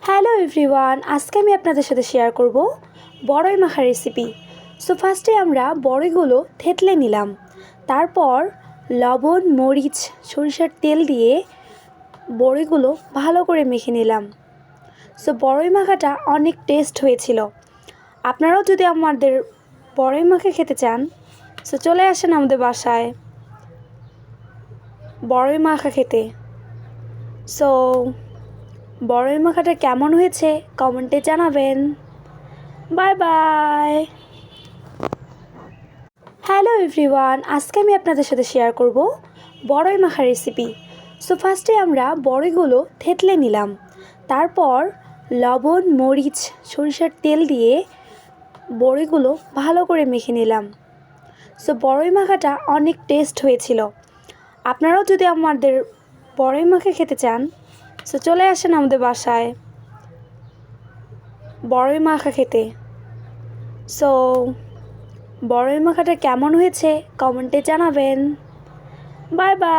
Hello everyone, আজকে আমি আপনাদের সাথে শেয়ার করব বড়ই মাখা রেসিপি। সো ফার্স্টে আমরা বড়ইগুলো থেতলে নিলাম, তারপর লবণ, মরিচ, সরিষার তেল দিয়ে বড়ইগুলো ভালো করে মেখে নিলাম। সো বড়ই মাখাটা অনেক টেস্ট হয়েছিল। আপনারাও যদি আমাদের বড়ই মাখা খেতে চান, সো চলে আসেন আমাদের বাসায় বড়ই মাখা খেতে। সো বড়ই মাখাটা কেমন হয়েছে কমেন্টে জানাবেন। Bye bye. হ্যালো এভরিওয়ান, আজকে আমি আপনাদের সাথে শেয়ার করব বড়ই মাখা রেসিপি। সো ফার্স্টে আমরা বড়ইগুলো থেতলে নিলাম, তারপর লবণ, মরিচ, সরিষার তেল দিয়ে বড়ইগুলো ভালো করে মেখে নিলাম। সো বড়ই মাখাটা অনেক টেস্ট হয়েছিল। আপনারাও যদি আমাদের বড়ই মাখা খেতে চান, সো চলে আসেন আমাদের বাসায় বড়ই মাখা খেতে। সো বড়ই মাখাটা কেমন হয়েছে কমেন্টে জানাবেন। Bye bye.